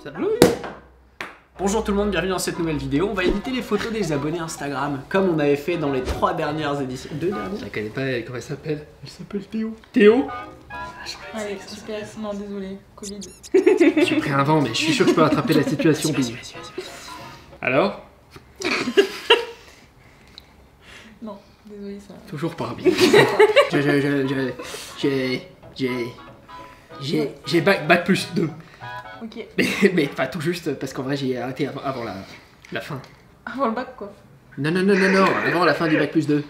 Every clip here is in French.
Salut. Bonjour tout le monde, bienvenue dans cette nouvelle vidéo. On va éditer les photos des abonnés Instagram, comme on avait fait dans les 3 dernières éditions. 2 dernières. Je la connais pas, comment elle s'appelle? Elle s'appelle Théo. Théo? Allez, SPS, non désolé, Covid. J'ai pris un vent, mais je suis sûr que je peux rattraper la situation. Vas-y. Alors? Non, désolé ça. Toujours pas bien. J'ai bac plus 2. Ok, Mais pas tout juste, parce qu'en vrai j'ai arrêté avant la fin. avant le bac quoi. Non, avant la fin du bac plus 2.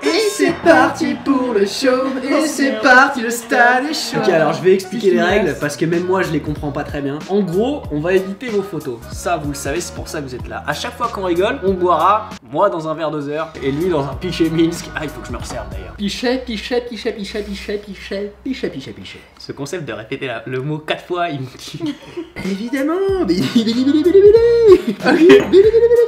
Et c'est parti pour le show, et c'est parti, le stade est chaud. Ok, alors je vais expliquer les règles parce que même moi je les comprends pas très bien. En gros, on va éditer vos photos. Ça, vous le savez, c'est pour ça que vous êtes là. À chaque fois qu'on rigole, on boira, moi dans un verre doseur et lui dans un pichet Minsk. Ah, il faut que je me resserve d'ailleurs. Pichet. Ce concept de répéter le mot 4 fois, il me tue. Évidemment.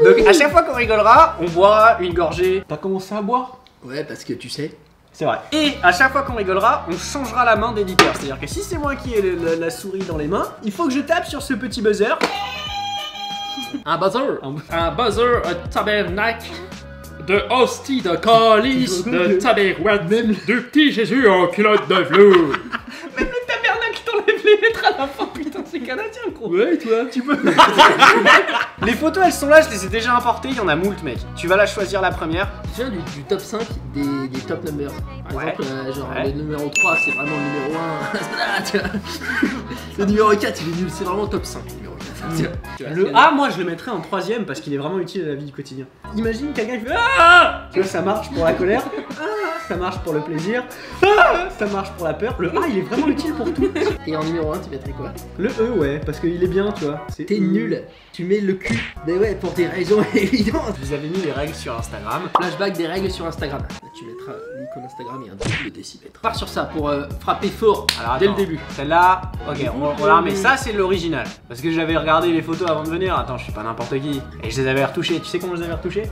Donc à chaque fois qu'on rigolera, on boira une gorgée. T'as commencé à boire? Ouais, parce que tu sais. C'est vrai. Et à chaque fois qu'on rigolera, on changera la main d'éditeur. C'est-à-dire que si c'est moi qui ai la souris dans les mains, il faut que je tape sur ce petit buzzer. Un buzzer, un tabernacle de hostie, de calice, de tabarouette, de petit Jésus en culotte de velours. Même le tabernacle, t'enlèves les lettres à la fin, putain, c'est canadien, gros. Ouais, toi, tu peux. Les photos, elles sont là, je les ai déjà importées, il y en a moult, mec. Tu vas la choisir la première. Tu viens du top 5 des top numbers. Par Ouais. exemple, genre Ouais. le numéro 3, c'est vraiment le numéro 1. Tu vois. Le numéro 4, il est nul, c'est vraiment top 5. Le numéro 4. Tu vois, Le c'est- A, moi, je le mettrais en 3ème parce qu'il est vraiment utile à la vie du quotidien. Imagine quelqu'un qui fait ah. Tu vois, ça marche pour la colère. Ah, ça marche pour le plaisir. Ah, ça marche pour la peur. Le A, il est vraiment utile pour tout. Et en numéro 1, tu mettrais quoi? Le E, ouais, parce qu'il est bien, tu vois. C'est T'es nul, tu mets le cul. Mais ouais, pour des raisons évidentes. Vous avez mis les règles sur Instagram. Flashback des règles sur Instagram. Là, tu mettras l'icône Instagram et un double décimètre. Pars sur ça pour frapper fort Alors, dès le attends. début. Celle-là, ok, on la remet. Ça, c'est l'original. Parce que j'avais regardé les photos avant de venir. Attends, je suis pas n'importe qui. Et je les avais retouchées. Tu sais comment je les avais retouchées?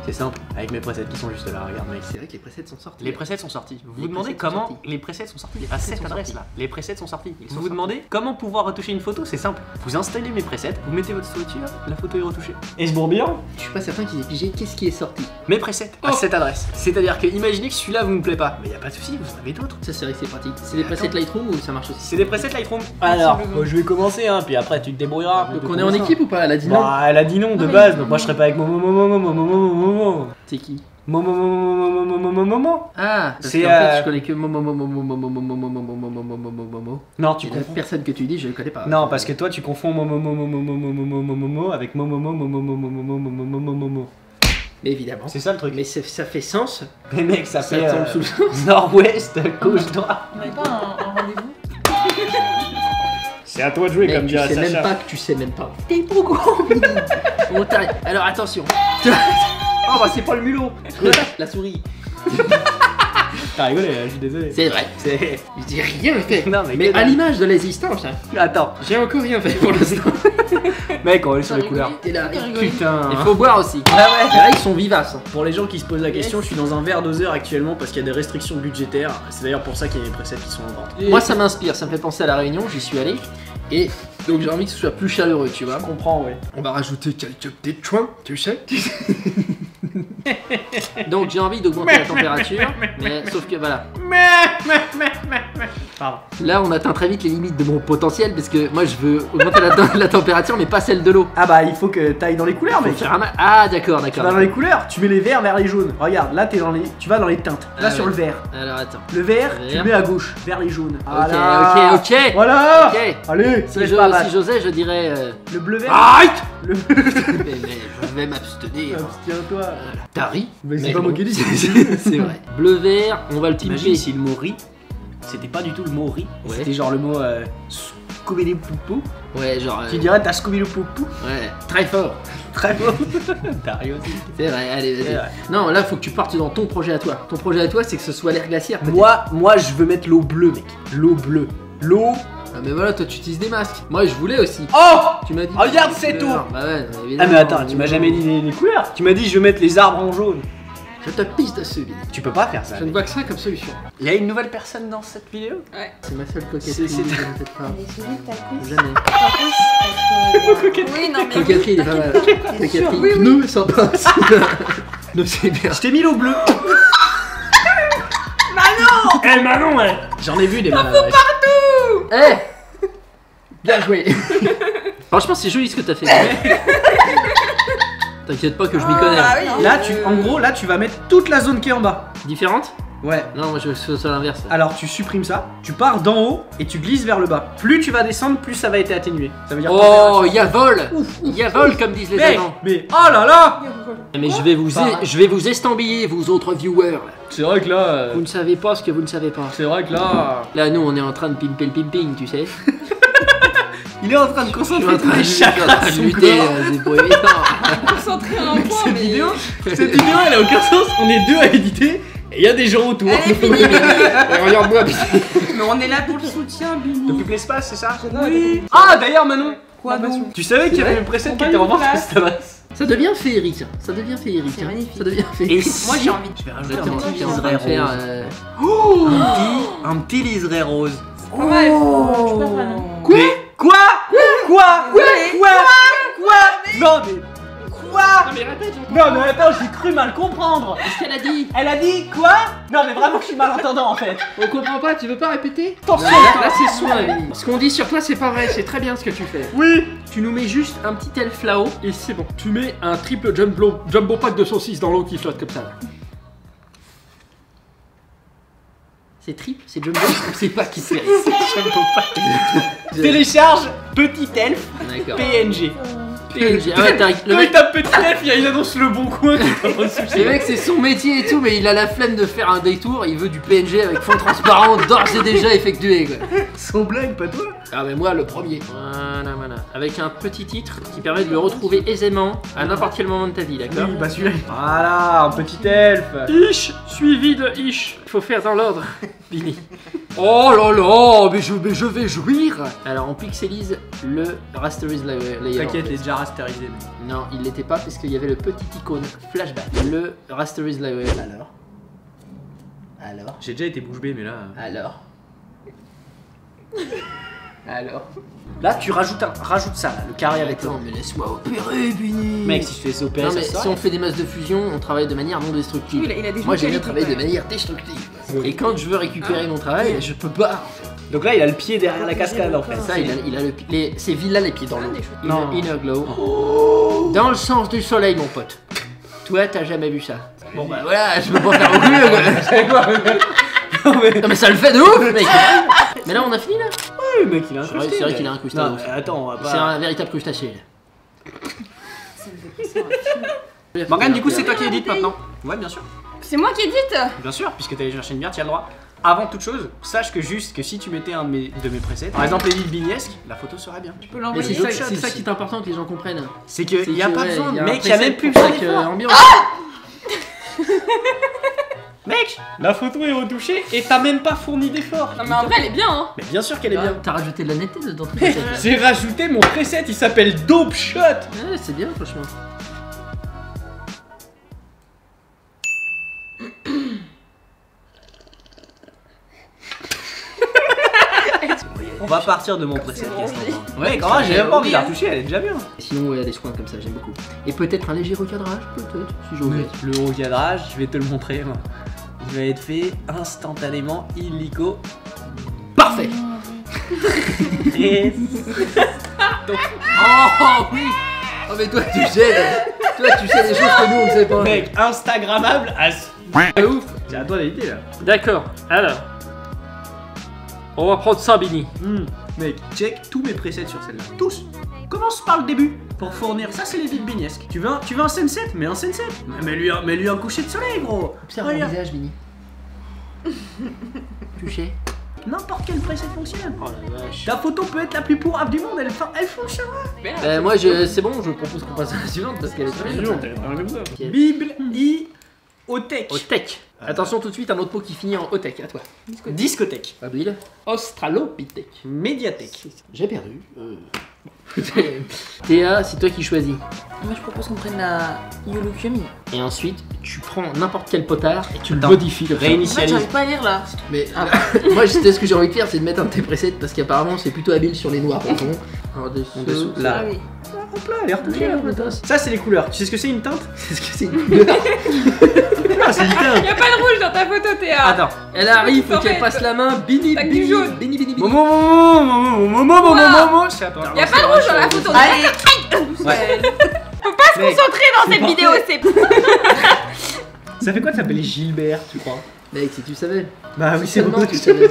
C'est simple. Avec mes presets qui sont juste là. Regarde, mec. C'est vrai que les presets sont sortis. Les presets sont sortis. Vous Les vous demandez presets sont comment sortis. les presets sont sortis à presets cette sont adresse sortis. là. Les presets sont sortis. sont Vous vous demandez comment pouvoir retoucher une photo? C'est simple. Vous installez mes presets, vous mettez votre structure, la photo est retouchée. Et ce bourbier? Je suis pas certain qu'ils aient pigé qu'est-ce qui est sorti. Mes presets à Oh. cette adresse. C'est-à-dire que imaginez que celui-là vous me plaît pas. Mais y a pas de souci, vous en avez d'autres. Ça, c'est vrai que c'est pratique. C'est des presets Lightroom ou ça marche aussi? C'est des presets Lightroom. Alors, je vais commencer, hein, puis après tu te débrouilleras. Donc on est en équipe ou pas? Elle a dit non. Bah, elle a dit non de Non, mais base, il- donc moi je serais pas avec Momo. C'est qui? Momo. Ah, parce C'est, qu'en fait, euh, je connais que Momo. Non, tu Et la confonds. personne que tu dis, je le connais pas. Non, parce que toi tu confonds Momo avec Momo. Mais évidemment. C'est ça le truc. Mais ça fait sens. Mais mec, ça Ça fait tombe sous le sens. nord-ouest, gauche, droite. On n'avait pas un rendez-vous? C'est à toi de jouer Mec, comme tu dirait sais même Sacha. pas que tu sais même pas. T'es pas au courant. On t'arrête. Alors attention. Oh bah c'est pas le mulot. La souris. T'as rigolé, je suis désolé. C'est vrai. C'est... Je dis rien fait. Non, mais Mais à l'image de l'existence, hein. Attends, J'ai encore rien fait pour l'instant. mec, on va aller sur les couleurs. T'es là. Putain. Il faut boire aussi. Ah ouais. Les règles sont vivaces. Pour les gens qui se posent la question, je suis dans un verre doseur actuellement parce qu'il y a des restrictions budgétaires. C'est d'ailleurs pour ça qu'il y a des presets qui sont en vente. Moi ça m'inspire, ça me fait penser à la Réunion, j'y suis allé. Et donc j'ai envie que ce soit plus chaleureux, tu vois. Je comprends, ouais. On va rajouter quelques petites chouins, tu sais. Donc j'ai envie d'augmenter la température, mais sauf que voilà. Pardon. Là on atteint très vite les limites de mon potentiel parce que moi je veux augmenter la température mais pas celle de l'eau. Ah bah il faut que t'ailles dans les couleurs, mec. Ah d'accord, Tu d'accord. vas dans les couleurs, tu mets les verts vers les jaunes. Regarde, là tu vas dans les teintes. Là Ah sur ouais. le vert. Alors attends. Le vert, tu Vert. le mets à gauche, vers les jaunes. Ok. Voilà. Ok. Allez, Si laisse pas battre. j'osais, je dirais. Le bleu vert. Arrête. Le... mais je vais m'abstenir. Abstiens-toi. T'as ri? Mais c'est Mais pas bon. moi qui dis, C'est vrai. Bleu vert, on va le Imagine pimper. si le mot riz, c'était pas du tout le mot riz. Ouais. C'était genre le mot Scooby-Doo-Poupou. Ouais, genre. Tu dirais t'as Scooby-Doo-Poupou. Ouais, très fort. Très beau. Dario aussi. C'est vrai, allez, C'est vas-y. vrai. Non, là, faut que tu partes dans ton projet à toi. Ton projet à toi, c'est que ce soit l'air glaciaire. peut-être. Moi, je veux mettre l'eau bleue, mec. L'eau bleue. L'eau. Ah, mais voilà, toi, tu utilises des masques. Moi, je voulais aussi. Oh. Tu m'as dit. Regarde cette eau. Bah ouais, Ah évidemment. mais attends, tu m'as jamais dit les couleurs. Tu m'as dit je vais mettre les arbres en jaune. Je te pisse dessus, Billy. Tu peux pas faire ça. Je ne vois que ça comme solution. Il y a une nouvelle personne dans cette vidéo? Ouais. C'est ma seule coquetterie, C'est- peut-être pas. Elle est jolie ta couche. Jamais. Ta couche, oui, non mais. Coquetterie, il est pas mal. T'es sûr? Coquetterie. Oui, oui. Nous, sympa. Nous, c'est bien. Je t'ai mis l'eau bleue. Manon! Eh, Manon, ouais. J'en ai vu des maladresses. Eh. Bien joué. Franchement, c'est joli ce que t'as fait. T'inquiète pas que je m'y connais. Ah oui. Là, en gros, là, tu vas mettre toute la zone qui est en bas. Différente? Ouais. Non, moi je veux que ce soit l'inverse. Alors, tu supprimes ça, tu pars d'en haut et tu glisses vers le bas. Plus tu vas descendre, plus ça va être atténué. Ça veut dire Oh, il y a vol. Il y a vol, comme disent les Mec, Allemands. mais oh là là! Mais je vais vous estambiller, vous autres viewers. Là. C'est vrai que là. Vous ne savez pas ce que vous ne savez pas. C'est vrai que là. Là, nous, on est en train de pimper le pimping, tu sais. Il est en train de Je suis concentrer en train tous les chakras de de son lutter, corps. c'est pas évident. Concentré en un point, Cette mais. vidéo, elle a aucun sens. On est deux à éditer et il y a des gens autour. Elle est finie. Regarde-moi, Mais on est là pour le soutien, Billy. T'occupe l'espace, c'est ça? Oui. Ah, d'ailleurs, Manon, Quoi donc? tu savais qu'il y avait une précède qui était en vente à cette adresse? Ça devient féerique. Ça devient féerique. C'est magnifique. Ça devient Et féerique. Moi j'ai envie. Je vais rajouter Attends, un tu petit es en train liseré de faire. rose. Un petit liseré rose. C'est pas mal. Je suis pas fan. Quoi? Quoi? Quoi? Ouais. Quoi? Non mais quoi? Non, mais répète, Non mais attends, j'ai cru mal comprendre. Qu'est-ce qu'elle a dit? Elle a dit quoi? Non mais vraiment je suis malentendant en fait. On comprend pas, tu veux pas répéter? Attention. Là, c'est soin, Billy. Ce qu'on dit sur toi, c'est pas vrai, c'est très bien ce que tu fais. Oui. Tu nous mets juste un petit elfe là-haut et c'est bon. Tu mets un triple jumbo pack de saucisses dans l'eau qui flotte comme ça. Là. C'est triple, c'est jumbo, on sait pas qui c'est. C'est jumbo pack. Télécharge petit elfe D'accord. PNG. PNG. Ah ouais, t'as le Quand il mec. tape petit elfe, il y a une annonce Le Bon Coin qui est en train de se Le mec, c'est son métier et tout, mais il a la flemme de faire un détour. Il veut du PNG avec fond transparent d'ores et déjà effectué. Quoi. Son blague, pas toi? Ah, mais moi, le premier. Voilà, voilà. Avec un petit titre qui permet de le retrouver aisément à n'importe quel moment de ta vie, d'accord? Oui, bah celui-là. Voilà, un petit elfe. Ish suivi de Ish. Il faut faire dans l'ordre, Billy. Oh là là, mais je vais jouir. Alors, on pixelise le rasterized layer. T'inquiète, il est déjà rasterisé. Non, il l'était pas parce qu'il y avait le petit icône flashback. Le rasterized layer. Alors. J'ai déjà été bouche bée, mais là. Alors. Là, tu rajoute ça, là, le carré avec Attends, l'eau. mais laisse-moi opérer, Billy. Mec, si tu fais ça opérer, non, ça mais sort. si on fait des masses de fusion, on travaille de manière non destructive. Il a des Moi, j'aime bien qualités, travailler de quand même. manière destructive. Et quand je veux récupérer mon travail, je peux pas. Donc là, il a le pied derrière la cascade en fait. Ça, il a ces villas les pieds dans l'eau. Non. Inner glow. Dans le sens du soleil, mon pote. Toi, t'as jamais vu ça. Bon, bah voilà, je peux pas faire beaucoup mieux. C'est quoi? Non, mais ça le fait de ouf, mec. Mais là, on a fini là. Oui, mec, il a un C'est vrai qu'il a un crustacé. Non, mais attends, on va pas. C'est un véritable crustacé. Morgane, du coup, c'est toi qui édite maintenant. Ouais, bien sûr. C'est moi qui édite. Bien sûr, puisque t'as cherché une bière, tu as le droit. Avant toute chose, sache que juste que si tu mettais un de mes presets, par exemple Edith Bignesque, la photo serait bien. Tu peux Mais l'envoyer. c'est d'autres ça, choses qui aussi. est important que les gens comprennent. C'est qu'il n'y a pas besoin de. Mec, il y y a même plus besoin d'effort. ambiance. Mec, la photo est retouchée et t'as même pas fourni d'effort. Non mais en vrai elle est bien hein. Mais bien sûr qu'elle est bien. T'as rajouté de la netteté dans ton preset. là. J'ai rajouté mon preset, il s'appelle Dope Shot. Ouais, c'est bien, franchement. On va partir de mon preset. C'est qu'est-ce bon, que t'en penses? Ouais, quand même, j'ai même pas envie de la retoucher, elle est déjà bien. Sinon, ouais, des soins comme ça, j'aime beaucoup. Et peut-être un léger recadrage, peut-être, si j'ose. Le recadrage, je vais te le montrer. Moi. Il va être fait instantanément, illico. Parfait. Et... Oh oui. Oh mais toi tu sais, des choses que nous on ne sait pas. Mec, Instagrammable à... C'est ouf. C'est à toi d'éditer là. D'accord. Alors, on va prendre ça, Bini. Mec, check tous mes presets sur celle-là. Tous. Commence par le début pour fournir. Ça, c'est les vides bignesques. Tu veux un sunset? Mets un sunset. Mets-lui un coucher de soleil, gros. Observe mon Regarde. visage, Bini. Touché. N'importe quel preset fonctionne. Oh la vache. Ta photo peut être la plus pourrave du monde, elle fonctionnera. Moi, c'est bon, je propose qu'on passe à la suivante parce qu'elle est très bien. Ok. Bibliothèque. Au tech. Attention tout de suite, un autre pot qui finit en O-tech, à toi. Discothèque. Abril. Australopithèque. Médiathèque. J'ai perdu. Théa, c'est toi qui choisis. Moi je propose qu'on prenne la Yolokumi. Et ensuite, tu prends n'importe quel potard et tu le Attends, modifies. comme ça. En fait, réinitialise. j'arrive pas à lire là. Mais moi, ce que j'ai envie de faire, c'est de mettre un de tes presets parce qu'apparemment, c'est plutôt habile sur les noirs. Alors, En dessous. Là. Ah oui. Hop là, elle est retouchée, la potasse. Ça, c'est les couleurs. Tu sais ce que c'est une teinte? C'est ce que c'est une couleur. Ah, c'est une teinte. Y'a pas de rouge dans ta photo, Théa. Attends. Elle arrive, faut En qu'elle fait, passe la main. Bini, t'as que bini, du jaune. bini, bini, bini. Momo, c'est à toi. Y'a pas de rouge dans la photo. Ouais. Faut pas se Mec, concentrer dans cette vidéo, c'est. ça fait quoi de s'appeler Gilbert, tu crois? Mec, si tu savais. Bah oui, Si c'est seulement bon. tu savais.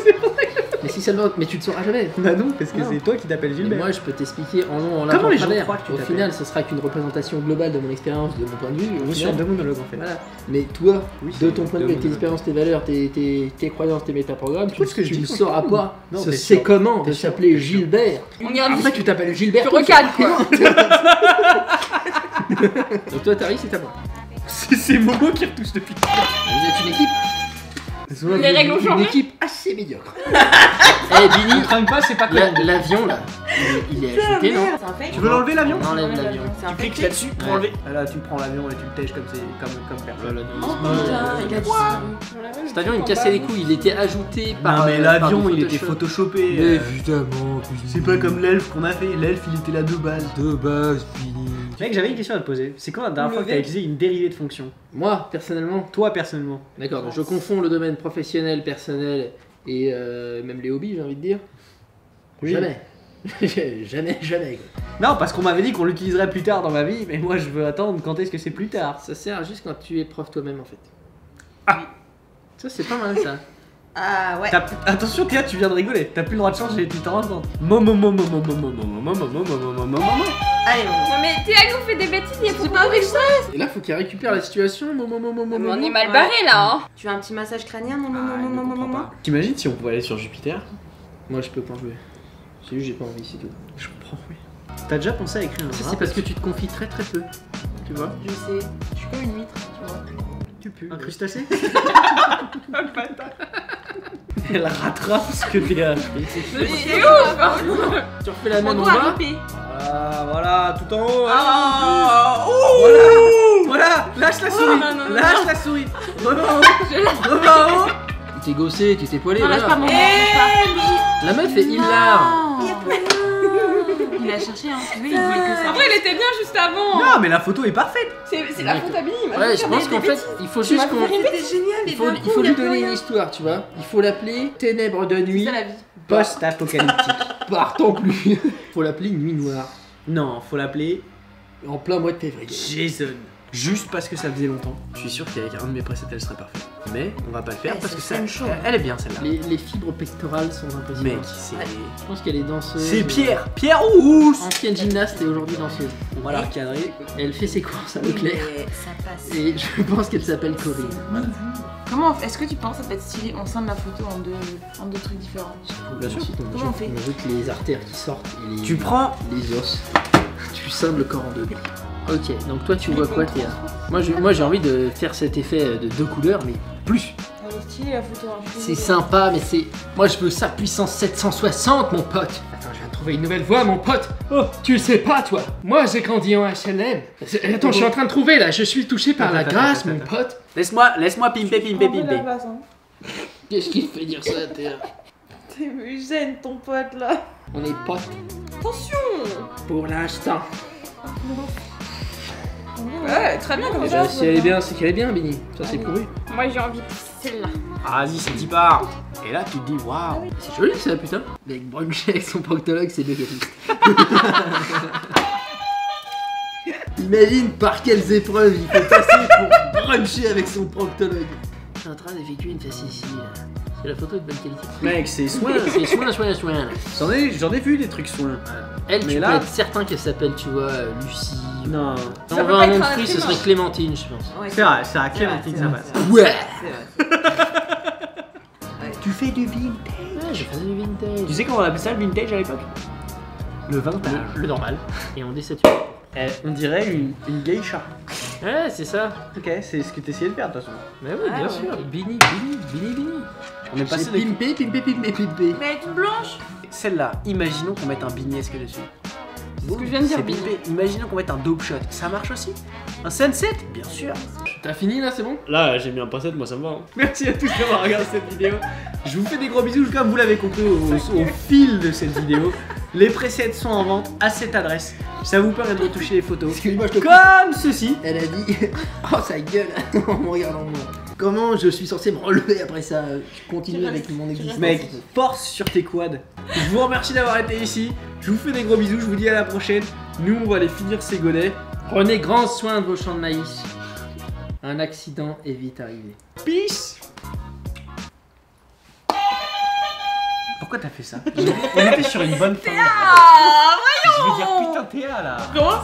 Mais si seulement, mais tu ne sauras jamais. Bah non, parce que Non. c'est toi qui t'appelles Mais Gilbert. moi, je peux t'expliquer en long, en large, Comment en les gens travers. croient que tu Au t'appelles final, ce sera qu'une représentation globale de mon expérience, de mon point de vue. Au On est sur final, deux monologues en fait. voilà. Mais toi, Oui, de c'est ton point de deux vue, avec tes monologues. expériences, tes valeurs, tes croyances, tes métaprogrammes, Écoute ce que je tu dis ne quand sauras je pas. Non, Ce t'es c'est sûr. comment de T'es sûr. s'appeler Gilbert. On y a Après, tu t'appelles Gilbert. Tu recadres quoi. Donc toi, Tari, c'est à moi. C'est Momo qui retouche depuis. Vous êtes une équipe. Les règles ont Une changé. équipe assez médiocre. Eh, Bini, Ne crains pas, c'est pas la- clair. l'avion là, il est ajouté, non? C'est un fake. Tu veux l'enlever l'avion? On enlève l'avion. C'est un Tu cliques fake. là-dessus pour Ouais. enlever. Là, tu prends l'avion et tu le tèches comme personne. Voilà, Oh putain, il a disparu. Cet avion, il me cassait les couilles. Il était ajouté par. Non, mais par l'avion, du il était Photoshop. photoshopé. Mais évidemment. C'est pas comme l'elfe qu'on a fait. L'elfe, il était là de base. de base, Bini. Mec, j'avais une question à te poser. C'est quand la dernière fois que t'as utilisé une dérivée de fonction? Moi, personnellement. Toi, personnellement. D'accord, donc je confonds le domaine professionnel, personnel et même les hobbies, j'ai envie de dire. Oui. Jamais. jamais, jamais. Quoi. Non, parce qu'on m'avait dit qu'on l'utiliserait plus tard dans ma vie, mais moi je veux attendre quand est-ce que c'est plus tard. Ça sert juste quand tu es prof toi-même en fait. Ah. Ça, c'est pas mal ça. Ah ouais. Attention, Théa, tu viens de rigoler. T'as plus le droit de changer, tu t'en rends compte. Allez, Non mais Théa nous fait des bêtises, il faut c'est pas avec ça. Et là, faut qu'il récupère la situation. On est mal barré là, hein. Tu veux un petit massage crânien? Non, non, Ah, non, il non, ne non, non, comprend non. pas. T'imagines si on pouvait aller sur Jupiter? Moi, je peux pas en jouer. C'est juste, j'ai pas envie, c'est tout. Je comprends, oui. T'as déjà pensé à écrire un Ça, rap? c'est parce que tu te confies très très peu. Tu vois? Je sais. Je suis comme une huître, tu vois. Tu peux. Un crustacé? Elle rattrape ce que Théa a fait. C'est ouf. Tu refais la On même en doit bas. ripper. Ah, voilà, tout en haut. Ah, Voilà, voilà, lâche la souris, non, non, non, lâche la souris. Reviens en haut, reviens en haut. Tu t'es gossé, tu t'es poilé. Non, lâche voilà. pas mon nom. La meuf est hilar. Il a cherché, hein. Tu veux, il voulait que ça. Après elle était bien juste avant. Non, mais la photo est parfaite. C'est la faute à Billy. Ouais, je pense qu'en fait, il faut juste qu'on. C'était génial. Il faut lui donner une histoire, tu vois. Il faut l'appeler Ténèbres de C'est nuit. ça la vie. Post-apocalyptique. Partons plus. Faut l'appeler Nuit Noire. Non, faut l'appeler En plein mois de février. Jason. Juste parce que ça faisait longtemps. Je suis sûr qu'avec un de mes presets, elle serait parfaite. Mais on va pas le faire Eh, parce que c'est ça, une chose. elle est bien celle-là. Les fibres pectorales sont impressionnantes. Mec, c'est. Je pense qu'elle est danseuse. C'est Pierre Rousse. Ancienne gymnaste et aujourd'hui danseuse. On va la recadrer. Elle fait ses courses à Leclerc. Mais ça passe. Et je pense qu'elle s'appelle Corinne. Voilà. Comment est-ce que tu penses que ça peut être stylé on scinde la photo en deux trucs différents? Bien sûr. Ensuite, Comment on fait on ajoute les artères qui sortent et les, Tu prends. les os. Tu scindes le corps en deux. Ok, donc toi tu vois quoi Théa? Moi j'ai envie de faire cet effet de deux couleurs mais plus. Elle est stylée la photo. hein, je suis C'est désolée. sympa mais c'est... Moi je veux ça puissance 760 mon pote. Attends, je viens de trouver une nouvelle voie mon pote. Oh, tu le sais pas toi. Moi j'ai grandi en HLM. Attends, je suis en train de trouver là, je suis touché par la grâce mon pote. Laisse-moi pimper. Qu'est-ce qui te fait dire ça Théa? T'es gêne ton pote là. On est potes Attention. pour l'instant. Ouais, très bien comme ça. Si elle est bien, c'est qu'elle est bien Bini. Ça c'est pourri. Moi j'ai envie de celle-là. Ah, vas-y, c'est 10 parts. Et là, tu te dis, waouh. C'est joli ça putain. Mec branché avec son proctologue c'est négatif. Imagine par quelles épreuves il faut passer pour bruncher avec son proctologue. Je suis en train d'effectuer une facétie ici là. C'est la photo de bonne qualité. Mec, c'est soin. C'est soin là. J'en ai vu des trucs soins. Elle, Mais tu là- peux être certain qu'elle s'appelle, tu vois, Lucie. Non. Si Ça on peut veut pas un nom être de un fruit, ce prénom. serait Clémentine, je pense. Ouais, C'est vrai, à C'est Clémentine, ça vrai, passe. Ouais. c'est vrai. Tu fais du vintage. Ouais, je faisais du vintage. Tu sais comment on appelait ça le vintage à l'époque? Le vintage. Le normal. Et on déstatue. On dirait une geisha. Ouais, c'est ça. Ok, c'est ce que t'essayais de faire de toute façon. Mais oui, Ah, bien ouais. sûr. Bini. On est passé C'est de pimpé. Mais elle est toute blanche. celle-là. Imaginons qu'on mette un bignesque dessus. C'est ce que je viens de dire. C'est pimpé. Imaginons qu'on mette un dope shot. Ça marche aussi? Un sunset? Bien sûr. T'as fini là, c'est bon? Là, j'ai mis un pinceau, moi ça me va. Hein. Merci à tous d'avoir regardé cette vidéo. Je vous fais des gros bisous, comme vous l'avez compris au fil de cette vidéo. Les presets sont en vente à cette adresse. Ça vous permet de retoucher les photos. Excuse-moi, je te Comme ceci. Elle a dit oh sa gueule en me regardant moi. Comment je suis censé me relever après ça? Je continue avec mon existence. Mec, force sur tes quads. Je vous remercie d'avoir été ici. Je vous fais des gros bisous. Je vous dis à la prochaine. Nous, on va aller finir ces godets. Prenez grand soin de vos champs de maïs. Un accident est vite arrivé. Peace. Pourquoi t'as fait ça? On était sur une bonne fin. Ah, Je vais dire putain Théa là. Comment